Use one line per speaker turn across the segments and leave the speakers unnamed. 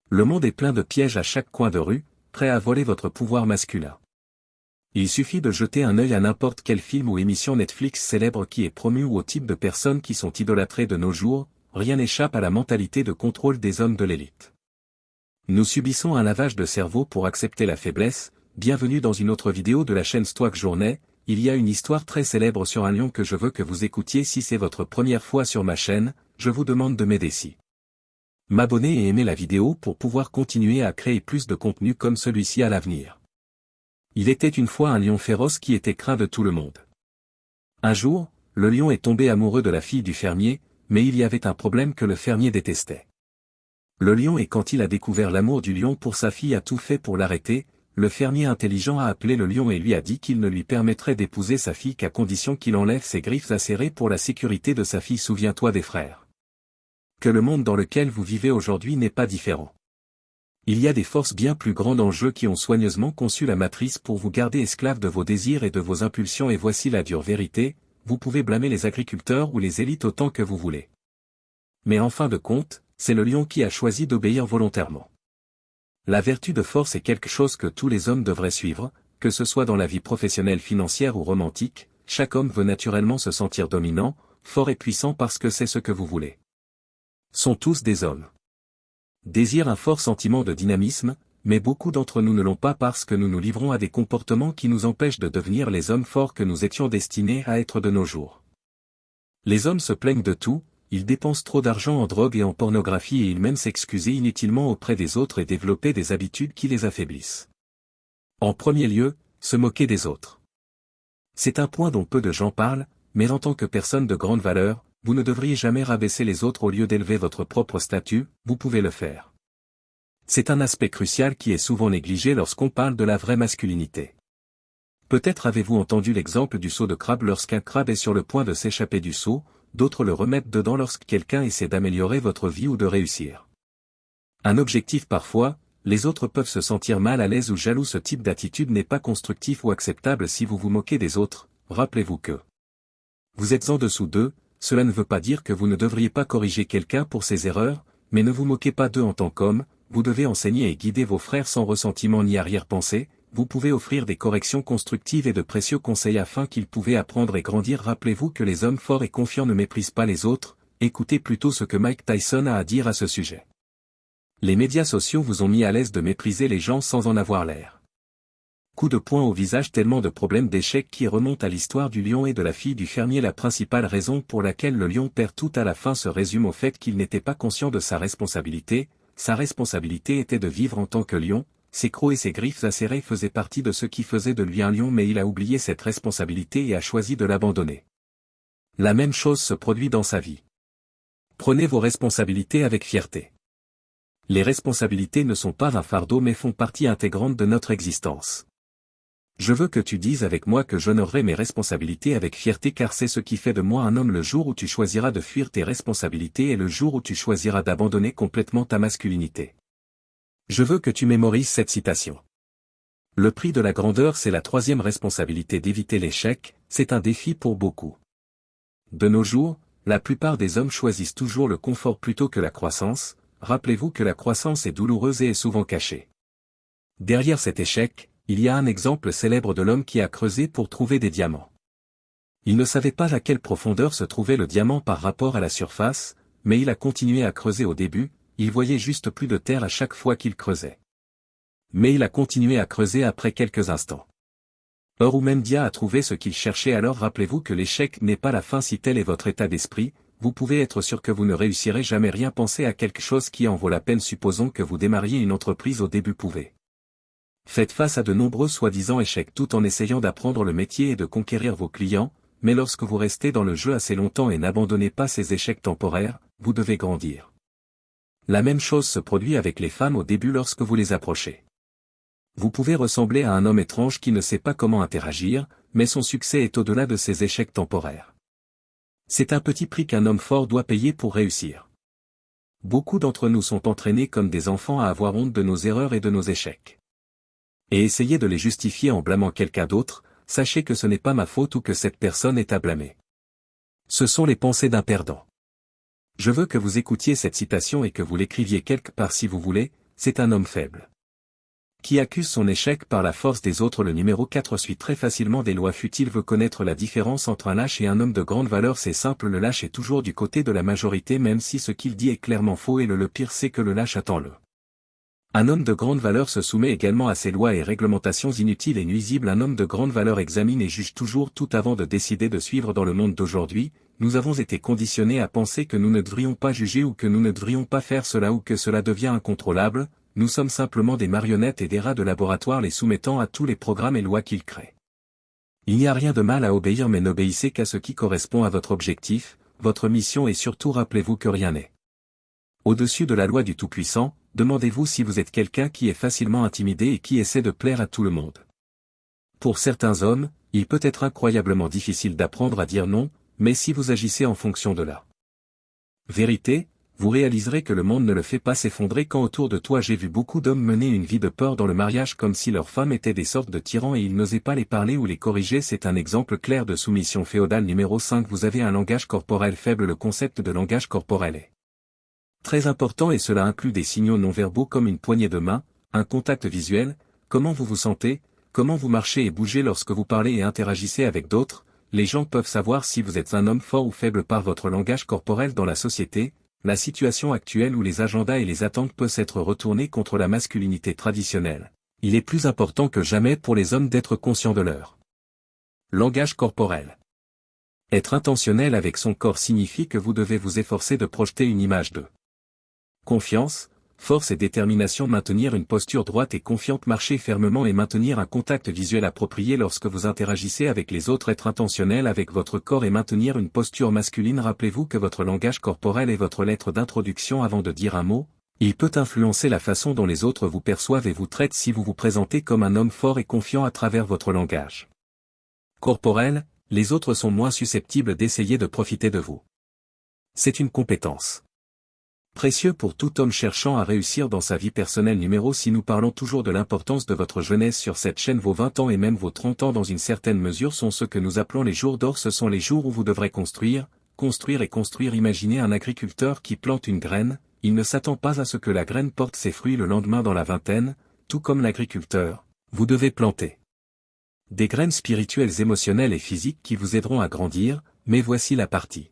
Le monde est plein de pièges à chaque coin de rue, prêts à voler votre pouvoir masculin. Il suffit de jeter un œil à n'importe quel film ou émission Netflix célèbre qui est promu ou au type de personnes qui sont idolâtrées de nos jours, rien n'échappe à la mentalité de contrôle des hommes de l'élite. Nous subissons un lavage de cerveau pour accepter la faiblesse. Bienvenue dans une autre vidéo de la chaîne Stoic Journée. Il y a une histoire très célèbre sur un lion que je veux que vous écoutiez. Si c'est votre première fois sur ma chaîne, je vous demande de m'aider ici. M'abonner et aimer la vidéo pour pouvoir continuer à créer plus de contenu comme celui-ci à l'avenir. Il était une fois un lion féroce qui était craint de tout le monde. Un jour, le lion est tombé amoureux de la fille du fermier, mais il y avait un problème que le fermier détestait. Le lion, et quand il a découvert l'amour du lion pour sa fille, a tout fait pour l'arrêter. Le fermier intelligent a appelé le lion et lui a dit qu'il ne lui permettrait d'épouser sa fille qu'à condition qu'il enlève ses griffes acérées pour la sécurité de sa fille. Souviens-toi des frères. Que le monde dans lequel vous vivez aujourd'hui n'est pas différent. Il y a des forces bien plus grandes en jeu qui ont soigneusement conçu la matrice pour vous garder esclave de vos désirs et de vos impulsions, et voici la dure vérité, vous pouvez blâmer les agriculteurs ou les élites autant que vous voulez. Mais en fin de compte, c'est le lion qui a choisi d'obéir volontairement. La vertu de force est quelque chose que tous les hommes devraient suivre, que ce soit dans la vie professionnelle, financière ou romantique. Chaque homme veut naturellement se sentir dominant, fort et puissant parce que c'est ce que vous voulez. Sont tous des hommes. Désirent un fort sentiment de dynamisme, mais beaucoup d'entre nous ne l'ont pas parce que nous nous livrons à des comportements qui nous empêchent de devenir les hommes forts que nous étions destinés à être de nos jours. Les hommes se plaignent de tout, ils dépensent trop d'argent en drogue et en pornographie, et ils même s'excuser inutilement auprès des autres et développer des habitudes qui les affaiblissent. En premier lieu, se moquer des autres. C'est un point dont peu de gens parlent, mais en tant que personne de grande valeur, vous ne devriez jamais rabaisser les autres au lieu d'élever votre propre statut. Vous pouvez le faire. C'est un aspect crucial qui est souvent négligé lorsqu'on parle de la vraie masculinité. Peut-être avez-vous entendu l'exemple du seau de crabe. Lorsqu'un crabe est sur le point de s'échapper du seau, d'autres le remettent dedans lorsque quelqu'un essaie d'améliorer votre vie ou de réussir. Un objectif parfois, les autres peuvent se sentir mal à l'aise ou jaloux. Ce type d'attitude n'est pas constructif ou acceptable. Si vous vous moquez des autres, rappelez-vous que vous êtes en dessous d'eux. Cela ne veut pas dire que vous ne devriez pas corriger quelqu'un pour ses erreurs, mais ne vous moquez pas d'eux en tant qu'homme. Vous devez enseigner et guider vos frères sans ressentiment ni arrière-pensée. Vous pouvez offrir des corrections constructives et de précieux conseils afin qu'ils puissent apprendre et grandir. Rappelez-vous que les hommes forts et confiants ne méprisent pas les autres. Écoutez plutôt ce que Mike Tyson a à dire à ce sujet. Les médias sociaux vous ont mis à l'aise de mépriser les gens sans en avoir l'air. Coup de poing au visage. Tellement de problèmes d'échecs qui remontent à l'histoire du lion et de la fille du fermier. La principale raison pour laquelle le lion perd tout à la fin se résume au fait qu'il n'était pas conscient de sa responsabilité. Sa responsabilité était de vivre en tant que lion. Ses crocs et ses griffes acérées faisaient partie de ce qui faisait de lui un lion, mais il a oublié cette responsabilité et a choisi de l'abandonner. La même chose se produit dans sa vie. Prenez vos responsabilités avec fierté. Les responsabilités ne sont pas un fardeau mais font partie intégrante de notre existence. Je veux que tu dises avec moi que j'honorerai mes responsabilités avec fierté, car c'est ce qui fait de moi un homme. Le jour où tu choisiras de fuir tes responsabilités est le jour où tu choisiras d'abandonner complètement ta masculinité. Je veux que tu mémorises cette citation. Le prix de la grandeur, c'est la troisième responsabilité d'éviter l'échec. C'est un défi pour beaucoup. De nos jours, la plupart des hommes choisissent toujours le confort plutôt que la croissance. Rappelez-vous que la croissance est douloureuse et est souvent cachée. Derrière cet échec, il y a un exemple célèbre de l'homme qui a creusé pour trouver des diamants. Il ne savait pas à quelle profondeur se trouvait le diamant par rapport à la surface, mais il a continué à creuser. Au début, il voyait juste plus de terre à chaque fois qu'il creusait. Mais il a continué à creuser après quelques instants. Or ou même Dia a trouvé ce qu'il cherchait. Alors rappelez-vous que l'échec n'est pas la fin. Si tel est votre état d'esprit, vous pouvez être sûr que vous ne réussirez jamais rien. Pensez à quelque chose qui en vaut la peine. Supposons que vous démarriez une entreprise. Au début faites face à de nombreux soi-disant échecs tout en essayant d'apprendre le métier et de conquérir vos clients, mais lorsque vous restez dans le jeu assez longtemps et n'abandonnez pas ces échecs temporaires, vous devez grandir. La même chose se produit avec les femmes au début lorsque vous les approchez. Vous pouvez ressembler à un homme étrange qui ne sait pas comment interagir, mais son succès est au-delà de ces échecs temporaires. C'est un petit prix qu'un homme fort doit payer pour réussir. Beaucoup d'entre nous sont entraînés comme des enfants à avoir honte de nos erreurs et de nos échecs. Et essayez de les justifier en blâmant quelqu'un d'autre. Sachez que ce n'est pas ma faute ou que cette personne est à blâmer. Ce sont les pensées d'un perdant. Je veux que vous écoutiez cette citation et que vous l'écriviez quelque part si vous voulez. c'est un homme faible. Qui accuse son échec par la force des autres. Le numéro 4 suit très facilement des lois futiles. Veut connaître la différence entre un lâche et un homme de grande valeur. C'est simple, le lâche est toujours du côté de la majorité même si ce qu'il dit est clairement faux, et le pire c'est que le lâche attend le. Un homme de grande valeur se soumet également à ces lois et réglementations inutiles et nuisibles. Un homme de grande valeur examine et juge toujours tout avant de décider de suivre. Dans le monde d'aujourd'hui, nous avons été conditionnés à penser que nous ne devrions pas juger ou que nous ne devrions pas faire cela ou que cela devient incontrôlable. Nous sommes simplement des marionnettes et des rats de laboratoire les soumettant à tous les programmes et lois qu'ils créent. Il n'y a rien de mal à obéir, mais n'obéissez qu'à ce qui correspond à votre objectif, votre mission, et surtout rappelez-vous que rien n'est au-dessus de la loi du Tout-Puissant. Demandez-vous si vous êtes quelqu'un qui est facilement intimidé et qui essaie de plaire à tout le monde. Pour certains hommes, il peut être incroyablement difficile d'apprendre à dire non, mais si vous agissez en fonction de la vérité, vous réaliserez que le monde ne le fait pas s'effondrer quand autour de toi. J'ai vu beaucoup d'hommes mener une vie de peur dans le mariage comme si leurs femmes étaient des sortes de tyrans et ils n'osaient pas les parler ou les corriger. C'est un exemple clair de soumission féodale. Numéro 5. Vous avez un langage corporel faible. Le concept de langage corporel est très important et cela inclut des signaux non-verbaux comme une poignée de main, un contact visuel, comment vous vous sentez, comment vous marchez et bougez lorsque vous parlez et interagissez avec d'autres. Les gens peuvent savoir si vous êtes un homme fort ou faible par votre langage corporel. Dans la société, la situation actuelle où les agendas et les attentes peuvent s'être retournés contre la masculinité traditionnelle, il est plus important que jamais pour les hommes d'être conscients de leur langage corporel. Être intentionnel avec son corps signifie que vous devez vous efforcer de projeter une image de confiance, force et détermination. Maintenir une posture droite et confiante, marcher fermement et maintenir un contact visuel approprié lorsque vous interagissez avec les autres. Être intentionnel avec votre corps et maintenir une posture masculine. Rappelez-vous que votre langage corporel est votre lettre d'introduction avant de dire un mot. Il peut influencer la façon dont les autres vous perçoivent et vous traitent. Si vous vous présentez comme un homme fort et confiant à travers votre langage corporel, les autres sont moins susceptibles d'essayer de profiter de vous. C'est une compétence précieux pour tout homme cherchant à réussir dans sa vie personnelle. Numéro 6. Nous parlons toujours de l'importance de votre jeunesse sur cette chaîne. Vos 20 ans et même vos 30 ans dans une certaine mesure sont ce que nous appelons les jours d'or. Ce sont les jours où vous devrez construire et construire. Imaginez un agriculteur qui plante une graine, il ne s'attend pas à ce que la graine porte ses fruits le lendemain dans la vingtaine. Tout comme l'agriculteur, vous devez planter des graines spirituelles, émotionnelles et physiques qui vous aideront à grandir. Mais voici la partie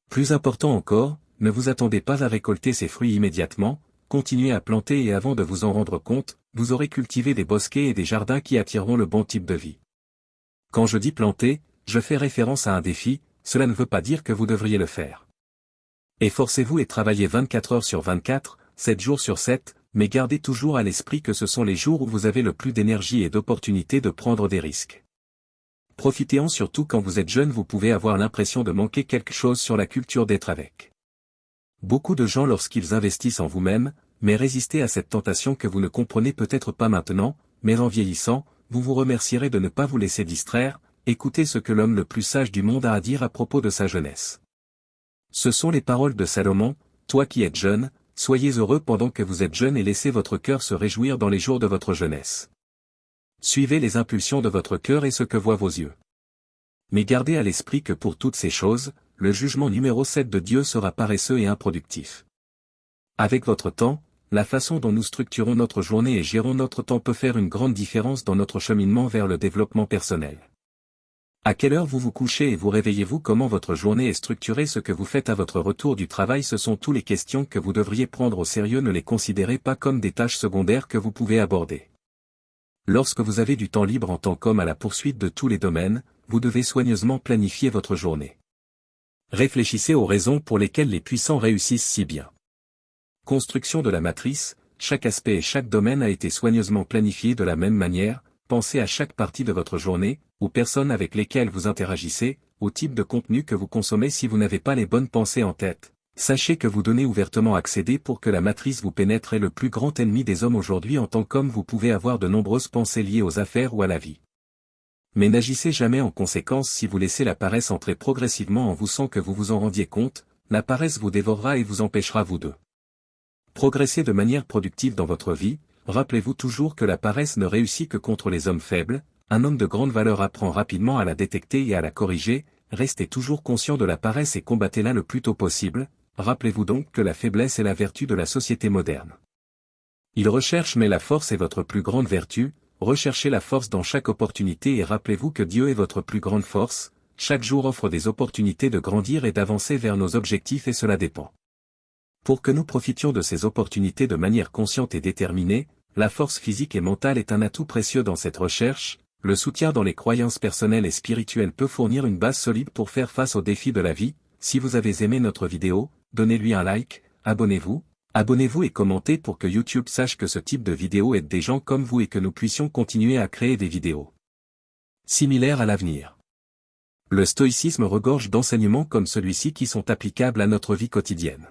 plus important encore. Ne vous attendez pas à récolter ces fruits immédiatement, continuez à planter et avant de vous en rendre compte, vous aurez cultivé des bosquets et des jardins qui attireront le bon type de vie. Quand je dis planter, je fais référence à un défi, cela ne veut pas dire que vous devriez le faire. Efforcez-vous et travaillez 24 heures sur 24, 7 jours sur 7, mais gardez toujours à l'esprit que ce sont les jours où vous avez le plus d'énergie et d'opportunités de prendre des risques. Profitez-en, surtout quand vous êtes jeune. Vous pouvez avoir l'impression de manquer quelque chose sur la culture d'être avec beaucoup de gens lorsqu'ils investissent en vous-même, mais résistez à cette tentation que vous ne comprenez peut-être pas maintenant, mais en vieillissant, vous vous remercierez de ne pas vous laisser distraire. Écoutez ce que l'homme le plus sage du monde a à dire à propos de sa jeunesse. Ce sont les paroles de Salomon: toi qui êtes jeune, soyez heureux pendant que vous êtes jeune et laissez votre cœur se réjouir dans les jours de votre jeunesse. Suivez les impulsions de votre cœur et ce que voient vos yeux. Mais gardez à l'esprit que pour toutes ces choses, le jugement numéro 7 de Dieu sera paresseux et improductif. Avec votre temps, la façon dont nous structurons notre journée et gérons notre temps peut faire une grande différence dans notre cheminement vers le développement personnel. À quelle heure vous vous couchez et vous réveillez-vous? Comment votre journée est structurée? Ce que vous faites à votre retour du travail, ce sont toutes les questions que vous devriez prendre au sérieux. Ne les considérez pas comme des tâches secondaires que vous pouvez aborder. Lorsque vous avez du temps libre en tant qu'homme à la poursuite de tous les domaines, vous devez soigneusement planifier votre journée. Réfléchissez aux raisons pour lesquelles les puissants réussissent si bien. Construction de la matrice, chaque aspect et chaque domaine a été soigneusement planifié de la même manière. Pensez à chaque partie de votre journée, aux personnes avec lesquelles vous interagissez, au type de contenu que vous consommez. Si vous n'avez pas les bonnes pensées en tête, sachez que vous donnez ouvertement accéder pour que la matrice vous pénètre. Est le plus grand ennemi des hommes aujourd'hui. En tant qu'homme, vous pouvez avoir de nombreuses pensées liées aux affaires ou à la vie. Mais n'agissez jamais en conséquence. Si vous laissez la paresse entrer progressivement en vous sans que vous vous en rendiez compte, la paresse vous dévorera et vous empêchera vous de progresser de manière productive dans votre vie. Rappelez-vous toujours que la paresse ne réussit que contre les hommes faibles. Un homme de grande valeur apprend rapidement à la détecter et à la corriger. Restez toujours conscient de la paresse et combattez-la le plus tôt possible. Rappelez-vous donc que la faiblesse est la vertu de la société moderne. Il recherche mais la force est votre plus grande vertu, recherchez la force dans chaque opportunité et rappelez-vous que Dieu est votre plus grande force, chaque jour offre des opportunités de grandir et d'avancer vers nos objectifs et cela dépend. Pour que nous profitions de ces opportunités de manière consciente et déterminée, la force physique et mentale est un atout précieux dans cette recherche, le soutien dans les croyances personnelles et spirituelles peut fournir une base solide pour faire face aux défis de la vie. Si vous avez aimé notre vidéo, donnez-lui un like, abonnez-vous et commentez pour que YouTube sache que ce type de vidéo aide des gens comme vous et que nous puissions continuer à créer des vidéos similaires à l'avenir. Le stoïcisme regorge d'enseignements comme celui-ci qui sont applicables à notre vie quotidienne.